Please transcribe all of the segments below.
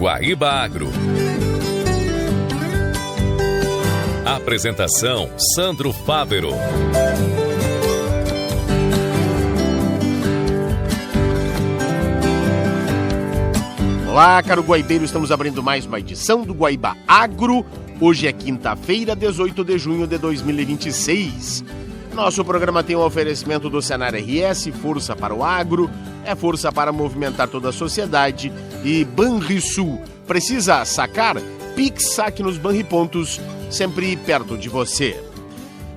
Guaíba Agro. Apresentação: Sandro Fávero. Olá, caro guaibeiro, estamos abrindo mais uma edição do Guaíba Agro. Hoje é quinta-feira, 18 de junho de 2026. Nosso programa tem um oferecimento do Senar RS, força para o agro, é força para movimentar toda a sociedade. E Banrisul, precisa sacar? Pix Saque nos Banripontos, sempre perto de você.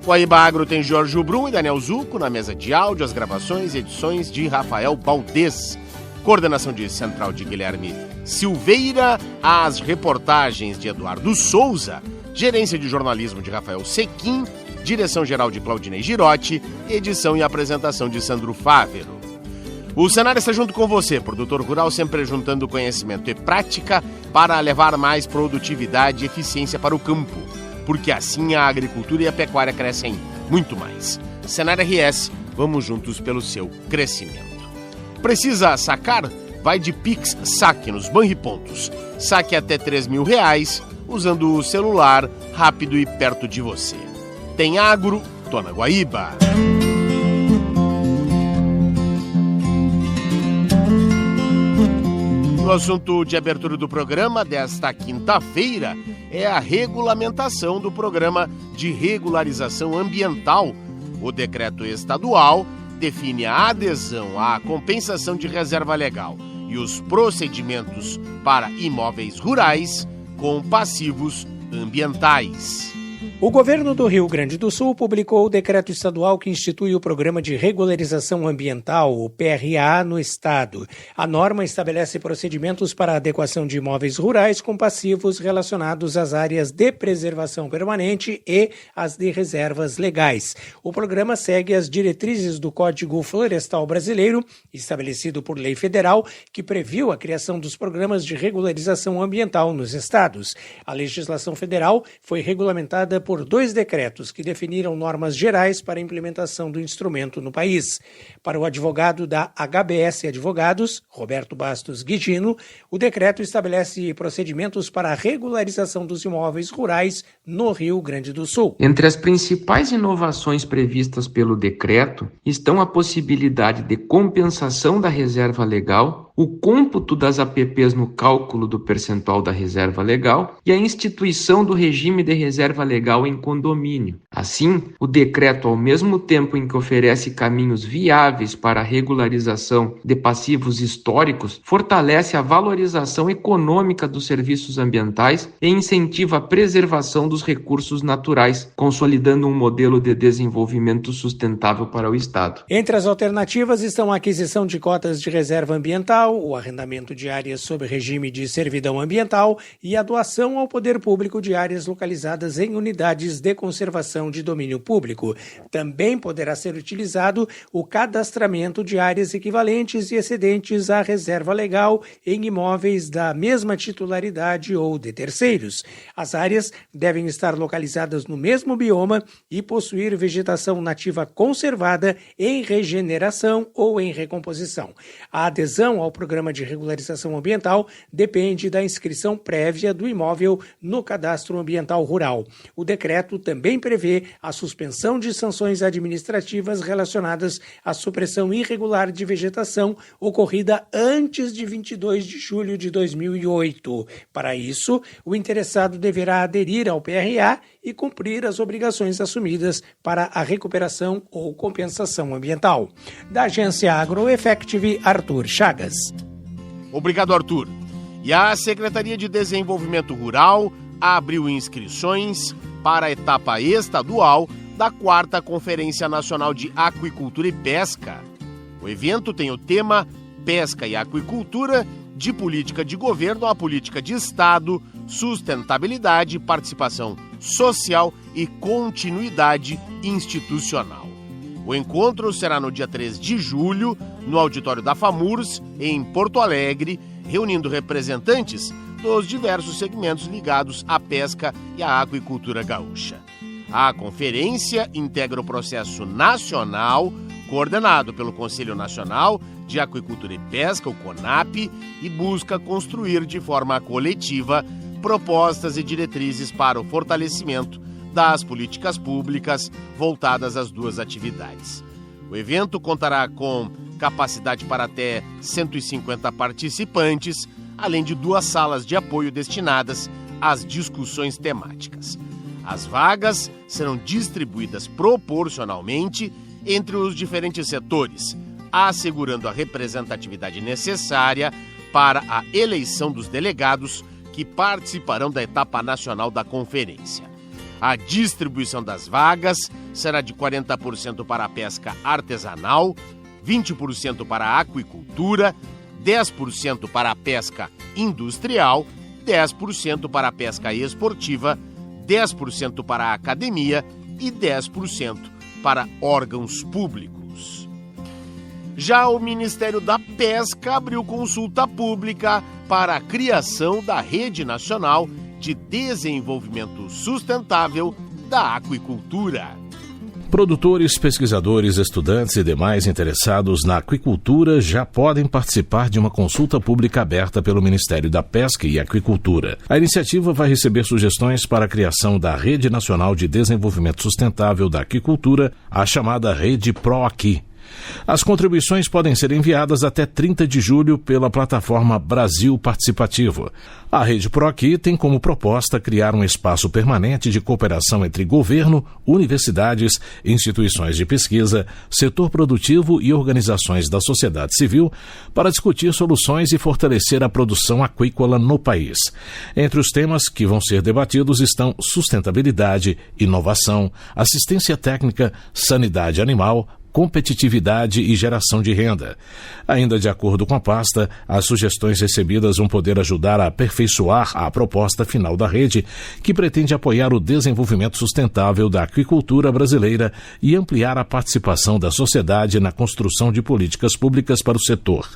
Guaíba Agro tem Jorge Brum e Daniel Zucco na mesa de áudio, as gravações e edições de Rafael Baldez. Coordenação de central de Guilherme Silveira, as reportagens de Eduardo Souza, gerência de jornalismo de Rafael Sequim, direção-geral de Claudinei Girotti, edição e apresentação de Sandro Fávero. O Senar está junto com você, produtor rural, sempre juntando conhecimento e prática para levar mais produtividade e eficiência para o campo, porque assim a agricultura e a pecuária crescem muito mais. Senar RS, vamos juntos pelo seu crescimento. Precisa sacar? Vai de Pix Saque nos Banripontos. Saque até R$3.000 usando o celular, rápido e perto de você. Tem agro, tô na Guaíba. O assunto de abertura do programa desta quinta-feira é a regulamentação do Programa de Regularização Ambiental. O decreto estadual define a adesão à compensação de reserva legal e os procedimentos para imóveis rurais com passivos ambientais. O governo do Rio Grande do Sul publicou o decreto estadual que institui o Programa de Regularização Ambiental, o PRA, no estado. A norma estabelece procedimentos para a adequação de imóveis rurais com passivos relacionados às áreas de preservação permanente e às de reservas legais. O programa segue as diretrizes do Código Florestal Brasileiro, estabelecido por lei federal, que previu a criação dos programas de regularização ambiental nos estados. A legislação federal foi regulamentada por 2 decretos que definiram normas gerais para a implementação do instrumento no país. Para o advogado da HBS Advogados, Roberto Bastos Guigino, o decreto estabelece procedimentos para a regularização dos imóveis rurais no Rio Grande do Sul. Entre as principais inovações previstas pelo decreto estão a possibilidade de compensação da reserva legal, o cômputo das APPs no cálculo do percentual da reserva legal e a instituição do regime de reserva legal em condomínio. Assim, o decreto, ao mesmo tempo em que oferece caminhos viáveis para a regularização de passivos históricos, fortalece a valorização econômica dos serviços ambientais e incentiva a preservação dos recursos naturais, consolidando um modelo de desenvolvimento sustentável para o Estado. Entre as alternativas estão a aquisição de cotas de reserva ambiental, o arrendamento de áreas sob regime de servidão ambiental e a doação ao poder público de áreas localizadas em unidades de conservação de domínio público. Também poderá ser utilizado o cadastramento de áreas equivalentes e excedentes à reserva legal em imóveis da mesma titularidade ou de terceiros. As áreas devem estar localizadas no mesmo bioma e possuir vegetação nativa conservada em regeneração ou em recomposição. A adesão ao Programa de Regularização Ambiental depende da inscrição prévia do imóvel no Cadastro Ambiental Rural. O decreto também prevê a suspensão de sanções administrativas relacionadas à supressão irregular de vegetação ocorrida antes de 22 de julho de 2008. Para isso, o interessado deverá aderir ao PRA e cumprir as obrigações assumidas para a recuperação ou compensação ambiental. Da Agência AgroEffective, Arthur Chagas. Obrigado, Arthur. E a Secretaria de Desenvolvimento Rural abriu inscrições para a etapa estadual da 4ª Conferência Nacional de Aquicultura e Pesca. O evento tem o tema Pesca e Aquicultura, de política de governo à política de Estado, sustentabilidade, participação social e continuidade institucional. O encontro será no dia 3 de julho, no auditório da FAMURS, em Porto Alegre, reunindo representantes dos diversos segmentos ligados à pesca e à aquicultura gaúcha. A conferência integra o processo nacional coordenado pelo Conselho Nacional de Aquicultura e Pesca, o CONAP, e busca construir de forma coletiva propostas e diretrizes para o fortalecimento das políticas públicas voltadas às duas atividades. O evento contará com capacidade para até 150 participantes, além de 2 salas de apoio destinadas às discussões temáticas. As vagas serão distribuídas proporcionalmente entre os diferentes setores, assegurando a representatividade necessária para a eleição dos delegados que participarão da etapa nacional da conferência. A distribuição das vagas será de 40% para a pesca artesanal, 20% para a aquicultura, 10% para a pesca industrial, 10% para a pesca esportiva, 10% para a academia e 10% para órgãos públicos. Já o Ministério da Pesca abriu consulta pública para a criação da Rede Nacional de Desenvolvimento Sustentável da Aquicultura. Produtores, pesquisadores, estudantes e demais interessados na aquicultura já podem participar de uma consulta pública aberta pelo Ministério da Pesca e Aquicultura. A iniciativa vai receber sugestões para a criação da Rede Nacional de Desenvolvimento Sustentável da Aquicultura, a chamada Rede ProAqui. As contribuições podem ser enviadas até 30 de julho pela plataforma Brasil Participativo. A Rede ProAqui tem como proposta criar um espaço permanente de cooperação entre governo, universidades, instituições de pesquisa, setor produtivo e organizações da sociedade civil para discutir soluções e fortalecer a produção aquícola no país. Entre os temas que vão ser debatidos estão sustentabilidade, inovação, assistência técnica, sanidade animal, competitividade e geração de renda. Ainda de acordo com a pasta, as sugestões recebidas vão poder ajudar a aperfeiçoar a proposta final da rede, que pretende apoiar o desenvolvimento sustentável da aquicultura brasileira e ampliar a participação da sociedade na construção de políticas públicas para o setor.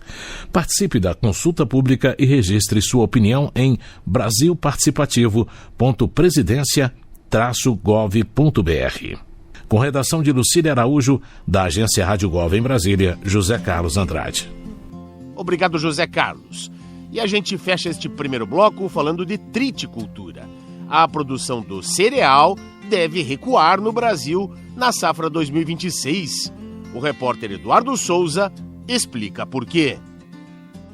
Participe da consulta pública e registre sua opinião em brasilparticipativa.presidencia-gov.br. Com redação de Lucília Araújo, da Agência Rádio Gov em Brasília, José Carlos Andrade. Obrigado, José Carlos. E a gente fecha este primeiro bloco falando de triticultura. A produção do cereal deve recuar no Brasil na safra 2026. O repórter Eduardo Souza explica por quê.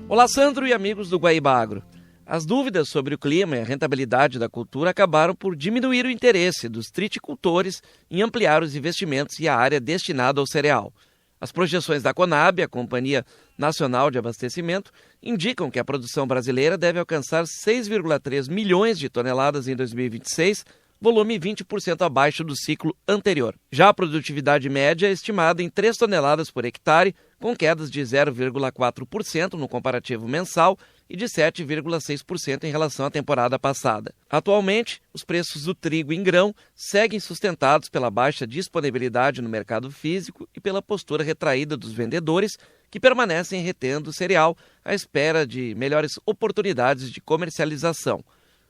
Olá, Sandro e amigos do Guaíba Agro. As dúvidas sobre o clima e a rentabilidade da cultura acabaram por diminuir o interesse dos triticultores em ampliar os investimentos e a área destinada ao cereal. As projeções da Conab, a Companhia Nacional de Abastecimento, indicam que a produção brasileira deve alcançar 6,3 milhões de toneladas em 2026, volume 20% abaixo do ciclo anterior. Já a produtividade média é estimada em 3 toneladas por hectare, com quedas de 0,4% no comparativo mensal e de 7,6% em relação à temporada passada. Atualmente, os preços do trigo em grão seguem sustentados pela baixa disponibilidade no mercado físico e pela postura retraída dos vendedores, que permanecem retendo o cereal à espera de melhores oportunidades de comercialização.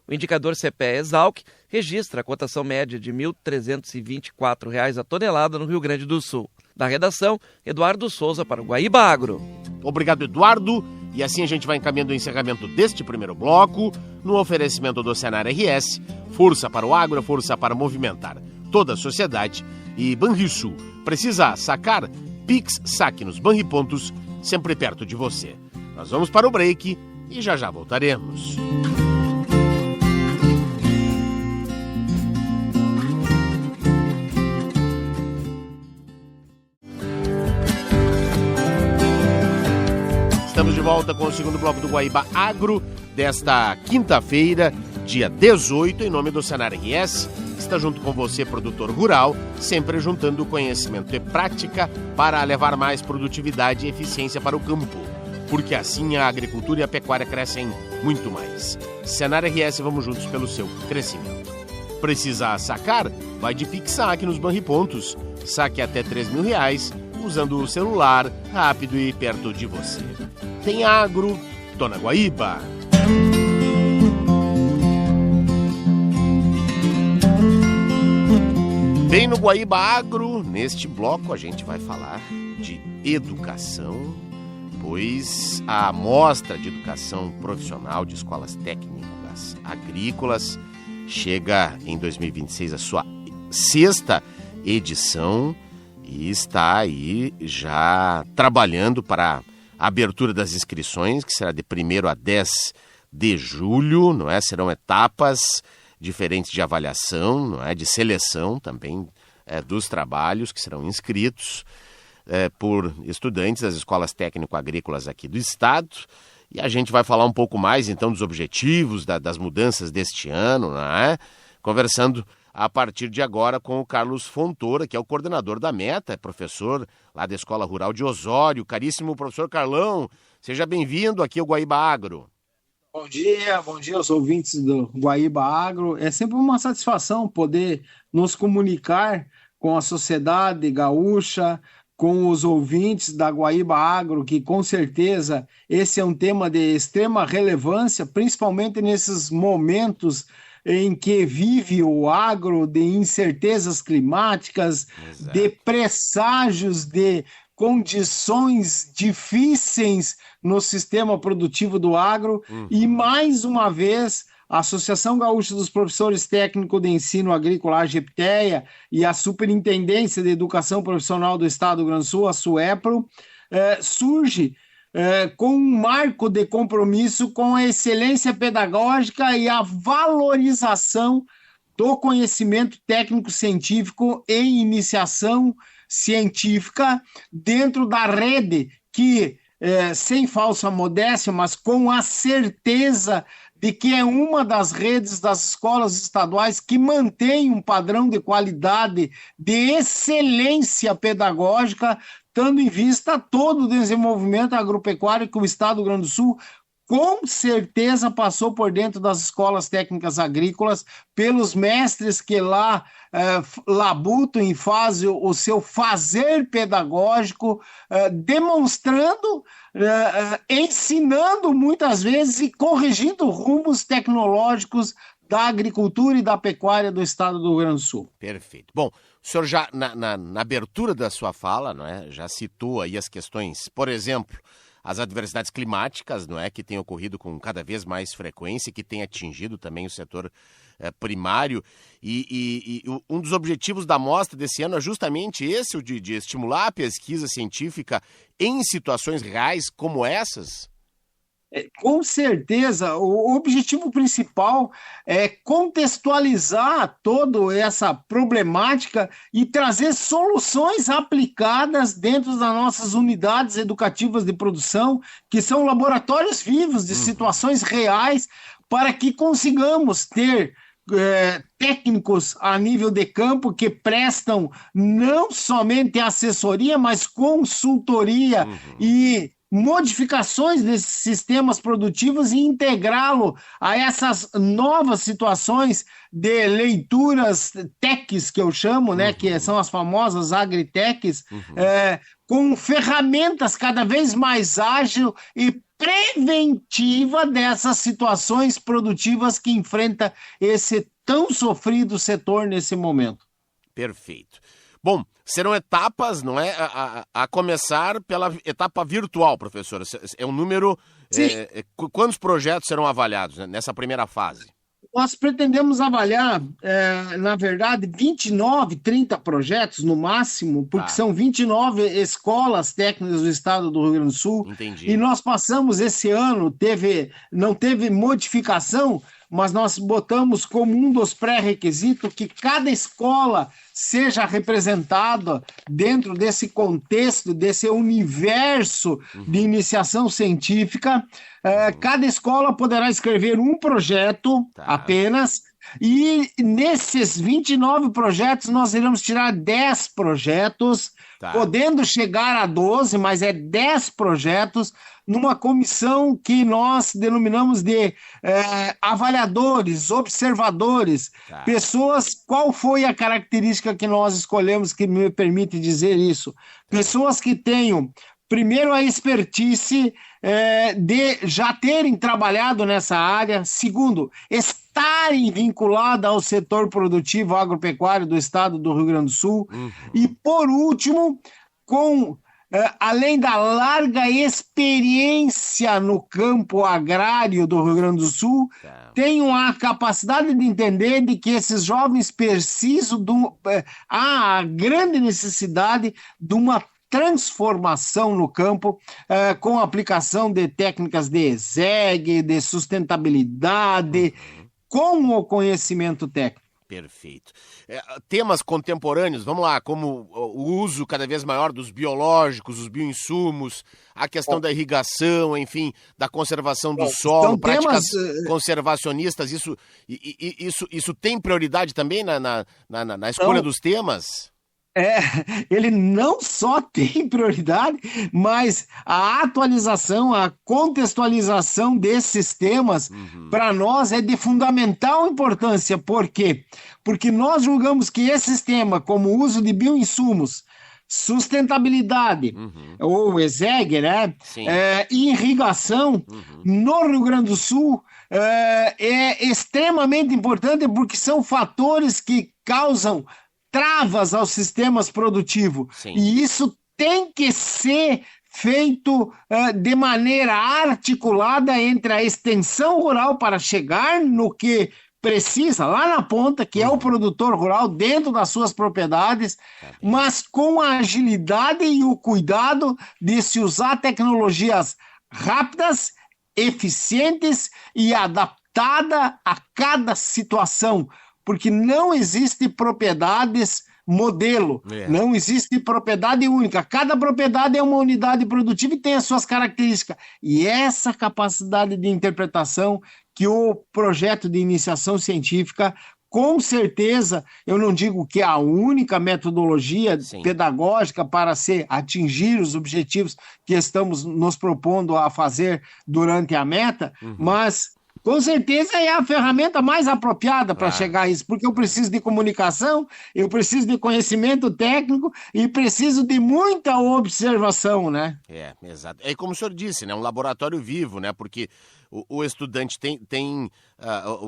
O indicador CPE-Exalc registra a cotação média de R$ 1.324 a tonelada no Rio Grande do Sul. Da redação, Eduardo Souza para o Guaíba Agro. Obrigado, Eduardo. E assim a gente vai encaminhando o encerramento deste primeiro bloco, no oferecimento do Senar RS, força para o agro, força para movimentar toda a sociedade. E Banrisul, precisa sacar? Pix Saque nos Banripontos, sempre perto de você. Nós vamos para o break e já voltaremos. Estamos de volta com o segundo bloco do Guaíba Agro desta quinta-feira, dia 18, em nome do Senar RS. Está junto com você, produtor rural, sempre juntando conhecimento e prática para levar mais produtividade e eficiência para o campo, porque assim a agricultura e a pecuária crescem muito mais. Senar RS, vamos juntos pelo seu crescimento. Precisa sacar? Vai de Pix Saque nos Banripontos. Saque até R$3.000 usando o celular, rápido e perto de você. Tem agro, Dona Guaíba. Bem no Guaíba Agro, neste bloco a gente vai falar de educação, pois a Mostra de Educação Profissional de Escolas Técnicas Agrícolas chega em 2026 a sua 6ª edição e está aí já trabalhando para a abertura das inscrições, que será de 1º a 10 de julho, não é? Serão etapas diferentes de avaliação, não é? De seleção também dos trabalhos que serão inscritos por estudantes das escolas técnico-agrícolas aqui do estado. E a gente vai falar um pouco mais, então, dos objetivos, das mudanças deste ano, não é? Conversando a partir de agora com o Carlos Fontoura, que é o coordenador da Meta, é professor lá da Escola Rural de Osório. Caríssimo professor Carlão, seja bem-vindo aqui ao Guaíba Agro. Bom dia aos ouvintes do Guaíba Agro. É sempre uma satisfação poder nos comunicar com a sociedade gaúcha, com os ouvintes da Guaíba Agro, que com certeza esse é um tema de extrema relevância, principalmente nesses momentos em que vive o agro de incertezas climáticas, exato, de presságios de condições difíceis no sistema produtivo do agro. E mais uma vez a Associação Gaúcha dos Professores Técnicos de Ensino Agrícola, a AGEPTEA, e a Superintendência de Educação Profissional do Estado do Rio Grande do Sul, a SUEPRO, surge com um marco de compromisso com a excelência pedagógica e a valorização do conhecimento técnico-científico e iniciação científica dentro da rede que, sem falsa modéstia, mas com a certeza de que é uma das redes das escolas estaduais que mantém um padrão de qualidade, de excelência pedagógica, tendo em vista todo o desenvolvimento agropecuário que o Estado do Rio Grande do Sul com certeza passou por dentro das escolas técnicas agrícolas, pelos mestres que lá labutam e fazem o seu fazer pedagógico, demonstrando, ensinando muitas vezes e corrigindo rumos tecnológicos da agricultura e da pecuária do Estado do Rio Grande do Sul. Perfeito. Bom, o senhor já, na abertura da sua fala, não é, já citou aí as questões, por exemplo, as adversidades climáticas, não é, que têm ocorrido com cada vez mais frequência, que tem atingido também o setor primário, e um dos objetivos da mostra desse ano é justamente esse, o de estimular a pesquisa científica em situações reais como essas? Com certeza, o objetivo principal é contextualizar toda essa problemática e trazer soluções aplicadas dentro das nossas unidades educativas de produção, que são laboratórios vivos de situações reais, para que consigamos ter técnicos a nível de campo que prestam não somente assessoria, mas consultoria e modificações desses sistemas produtivos e integrá-lo a essas novas situações de leituras techs, que eu chamo, né, que são as famosas agritechs, com ferramentas cada vez mais ágil e preventiva dessas situações produtivas que enfrenta esse tão sofrido setor nesse momento. Perfeito. Bom, serão etapas, não é? A começar pela etapa virtual, professora. É um número... quantos projetos serão avaliados nessa primeira fase? Nós pretendemos avaliar, na verdade, 29, 30 projetos no máximo, porque são 29 escolas técnicas do estado do Rio Grande do Sul. Entendi. E nós passamos esse ano, não teve modificação, mas nós botamos como um dos pré-requisitos que cada escola seja representada dentro desse contexto, desse universo de iniciação científica. Cada escola poderá escrever um projeto apenas, e nesses 29 projetos nós iremos tirar 10 projetos, podendo chegar a 12, mas é 10 projetos, numa comissão que nós denominamos de avaliadores, observadores, pessoas. Qual foi a característica que nós escolhemos que me permite dizer isso? Pessoas que tenham, primeiro, a expertise de já terem trabalhado nessa área. Segundo, estarem vinculadas ao setor produtivo agropecuário do estado do Rio Grande do Sul. E, por último, com além da larga experiência no campo agrário do Rio Grande do Sul, tenham a capacidade de entender de que esses jovens precisam há a grande necessidade de uma transformação no campo com a aplicação de técnicas de ESEG, de sustentabilidade, com o conhecimento técnico. Perfeito. Temas contemporâneos, vamos lá, como o uso cada vez maior dos biológicos, os bioinsumos, a questão da irrigação, enfim, da conservação do solo, práticas conservacionistas, isso tem prioridade também na escolha dos temas? Ele não só tem prioridade, mas a atualização, a contextualização desses temas, para nós é de fundamental importância. Por quê? Porque nós julgamos que esses temas, como o uso de bioinsumos, sustentabilidade, ou ESEG, né? Irrigação, no Rio Grande do Sul, é extremamente importante porque são fatores que causam travas aos sistemas produtivos. Sim. E isso tem que ser feito de maneira articulada entre a extensão rural para chegar no que precisa, lá na ponta, que é o produtor rural, dentro das suas propriedades, mas com a agilidade e o cuidado de se usar tecnologias rápidas, eficientes e adaptadas a cada situação. Porque não existe propriedades modelo, não existe propriedade única. Cada propriedade é uma unidade produtiva e tem as suas características. E essa capacidade de interpretação que o projeto de iniciação científica, com certeza, eu não digo que é a única metodologia pedagógica para atingir os objetivos que estamos nos propondo a fazer durante a meta, mas com certeza é a ferramenta mais apropriada para chegar a isso, porque eu preciso de comunicação, eu preciso de conhecimento técnico e preciso de muita observação, né? Exato. É como o senhor disse, né? Um laboratório vivo, né? Porque o estudante tem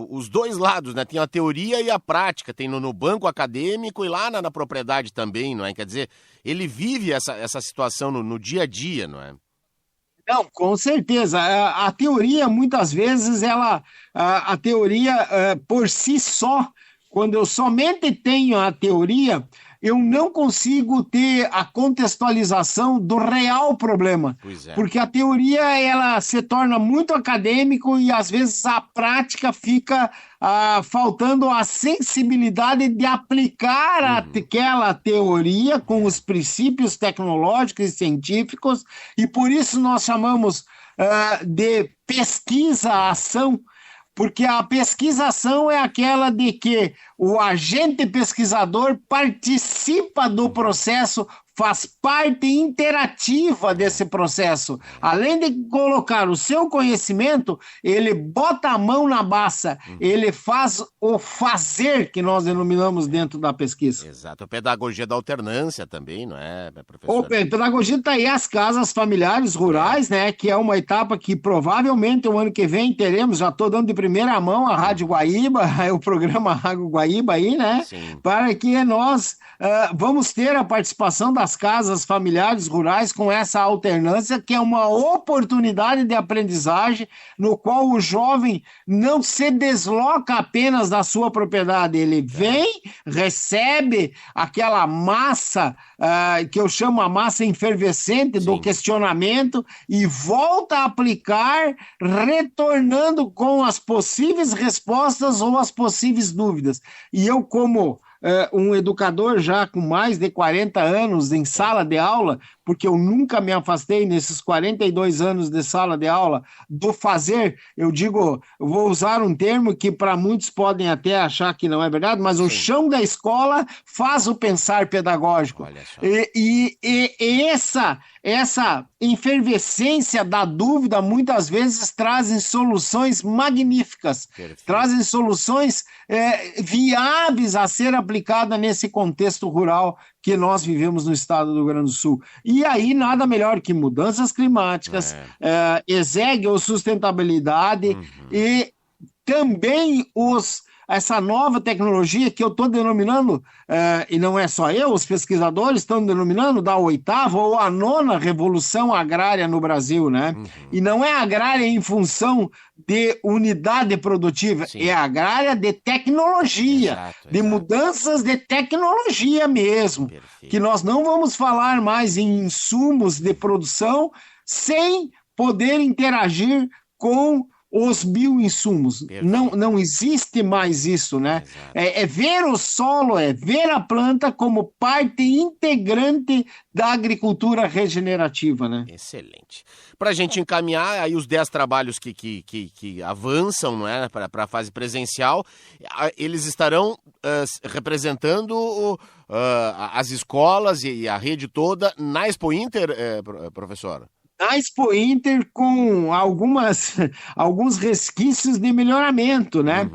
os dois lados, né? Tem a teoria e a prática, tem no banco acadêmico e lá na propriedade também, não é? Quer dizer, ele vive essa situação no dia a dia, não é? Não, com certeza. A teoria, muitas vezes, a teoria por si só, quando eu somente tenho a teoria, eu não consigo ter a contextualização do real problema. Porque a teoria, ela se torna muito acadêmico e, às vezes, a prática fica faltando a sensibilidade de aplicar aquela teoria com os princípios tecnológicos e científicos, e por isso nós chamamos de pesquisa-ação, porque a pesquisação é aquela de que o agente pesquisador participa do processo, faz parte interativa desse processo. Além de colocar o seu conhecimento, ele bota a mão na massa, ele faz o fazer que nós denominamos dentro da pesquisa. Exato. A pedagogia da alternância também, não é, professor? A pedagogia está aí, as casas familiares rurais, né, que é uma etapa que provavelmente o ano que vem teremos, já estou dando de primeira mão a Rádio Guaíba, o programa Rádio Guaíba aí, né, para que nós vamos ter a participação das casas familiares rurais com essa alternância, que é uma oportunidade de aprendizagem no qual o jovem não se desloca apenas da sua propriedade, ele vem, recebe aquela massa que eu chamo a massa efervescente do questionamento e volta a aplicar, retornando com as possíveis respostas ou as possíveis dúvidas. E eu, como um educador já com mais de 40 anos em sala de aula, porque eu nunca me afastei nesses 42 anos de sala de aula do fazer, eu vou usar um termo que para muitos podem até achar que não é verdade, mas o chão da escola faz o pensar pedagógico. E essa efervescência da dúvida muitas vezes trazem soluções magníficas, trazem soluções viáveis a ser aplicadas nesse contexto rural que nós vivemos no estado do Rio Grande do Sul. E aí nada melhor que mudanças climáticas, ESEG ou sustentabilidade e também essa nova tecnologia que eu estou denominando, e não é só eu, os pesquisadores estão denominando da 8ª ou a 9ª revolução agrária no Brasil, né? E não é agrária em função de unidade produtiva, Sim. é agrária de tecnologia, de mudanças de tecnologia mesmo, que nós não vamos falar mais em insumos de produção sem poder interagir com os bioinsumos. Não existe mais isso, né? É ver o solo, é ver a planta como parte integrante da agricultura regenerativa, né? Excelente. Para a gente encaminhar aí os 10 trabalhos que avançam, não é, para a fase presencial, eles estarão representando as escolas e a rede toda na Expo Inter, professor? Na Expo Inter com alguns resquícios de melhoramento, né?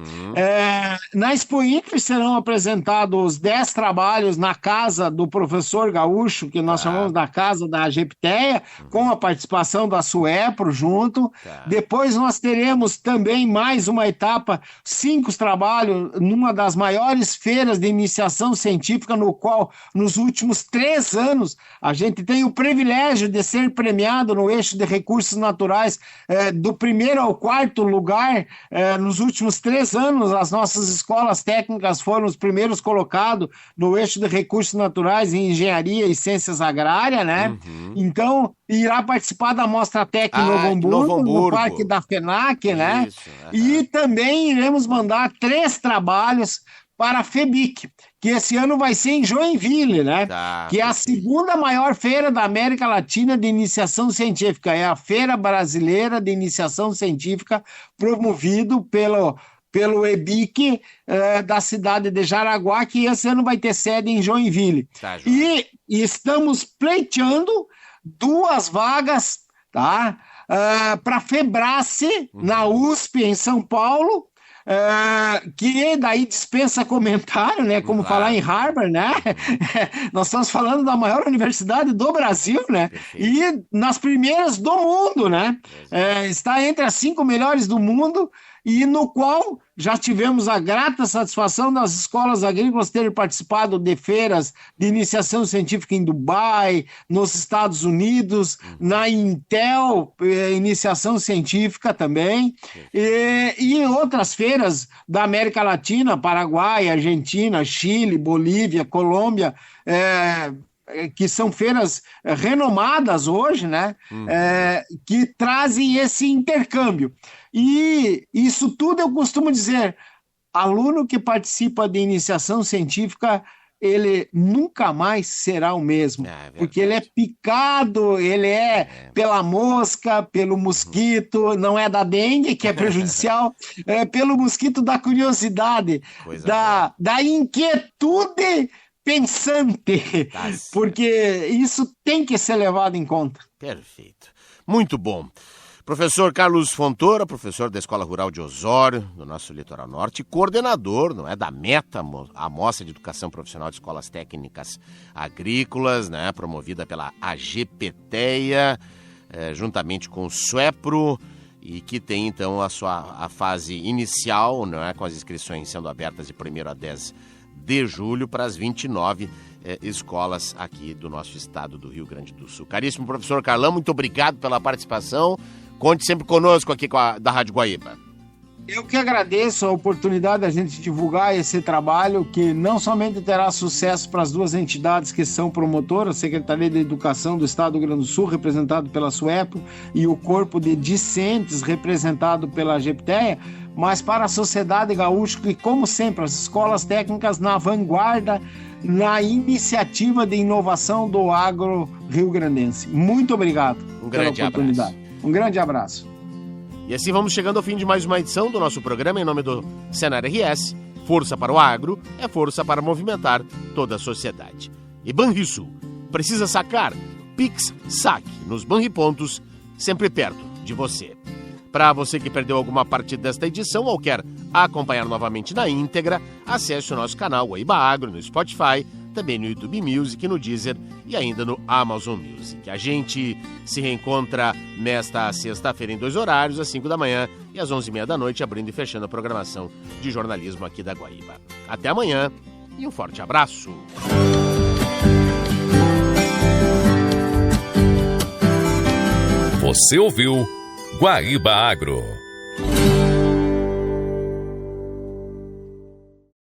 Na Expo Inter serão apresentados 10 trabalhos na casa do professor Gaúcho, que nós chamamos da casa da Agepteia, com a participação da Suepro junto. Depois nós teremos também mais uma etapa, 5 trabalhos numa das maiores feiras de iniciação científica, no qual nos últimos 3 anos a gente tem o privilégio de ser premiado no eixo de recursos naturais, do 1º ao 4º lugar. Nos últimos 3 anos, as nossas escolas técnicas foram os primeiros colocados no eixo de recursos naturais em engenharia e ciências agrárias, né? Então, irá participar da Mostra Tec em Novo Hamburgo, no Parque da FENAC, né? Isso, e também iremos mandar 3 trabalhos para a FEBIC, que esse ano vai ser em Joinville, né? Que é a 2ª maior feira da América Latina de iniciação científica. É a Feira Brasileira de Iniciação Científica, promovido pelo EBIC da cidade de Jaraguá, que esse ano vai ter sede em Joinville. E estamos pleiteando 2 vagas, tá? Para a FEBRACE, na USP, em São Paulo, que daí dispensa comentário, né? Como falar em Harvard, né? Nós estamos falando da maior universidade do Brasil, né? E nas primeiras do mundo, né? Está entre as 5 melhores do mundo, e no qual já tivemos a grata satisfação das escolas agrícolas terem participado de feiras de iniciação científica em Dubai, nos Estados Unidos, na Intel, iniciação científica também, e outras feiras da América Latina, Paraguai, Argentina, Chile, Bolívia, Colômbia, que são feiras renomadas hoje, né? Que trazem esse intercâmbio. E isso tudo eu costumo dizer, aluno que participa de iniciação científica, ele nunca mais será o mesmo, porque ele é picado, ele é pela mosca, pelo mosquito, não é da dengue, que é prejudicial, é pelo mosquito da curiosidade, da inquietude pensante, porque isso tem que ser levado em conta. Perfeito. Muito bom. Professor Carlos Fontoura, professor da Escola Rural de Osório, do nosso litoral norte, coordenador, não é, da META, a Mostra de Educação Profissional de Escolas Técnicas Agrícolas, né, promovida pela Agepteia, juntamente com o Suepro, e que tem então a fase inicial, não é, com as inscrições sendo abertas de 1º a 10 de julho para as 29 escolas aqui do nosso estado do Rio Grande do Sul. Caríssimo professor Carlão, muito obrigado pela participação. Conte sempre conosco aqui da Rádio Guaíba. Eu que agradeço a oportunidade da gente divulgar esse trabalho, que não somente terá sucesso para as 2 entidades que são promotoras, a Secretaria de Educação do Estado do Rio Grande do Sul, representado pela Suepro, e o corpo de discentes, representado pela Agepteia, mas para a sociedade gaúcha, que, como sempre, as escolas técnicas na vanguarda, na iniciativa de inovação do agro rio-grandense. Muito obrigado pela oportunidade. Um grande abraço. E assim vamos chegando ao fim de mais uma edição do nosso programa. Em nome do Senar RS, força para o agro é força para movimentar toda a sociedade. E Banrisul, precisa sacar? Pix Saque, nos Banripontos, sempre perto de você. Para você que perdeu alguma parte desta edição ou quer acompanhar novamente na íntegra, acesse o nosso canal Guaíba Agro no Spotify, também no YouTube Music, no Deezer e ainda no Amazon Music. A gente se reencontra nesta sexta-feira em 2 horários, às 5 da manhã e às 11h30 da noite, abrindo e fechando a programação de jornalismo aqui da Guaíba. Até amanhã e um forte abraço. Você ouviu Guaíba Agro.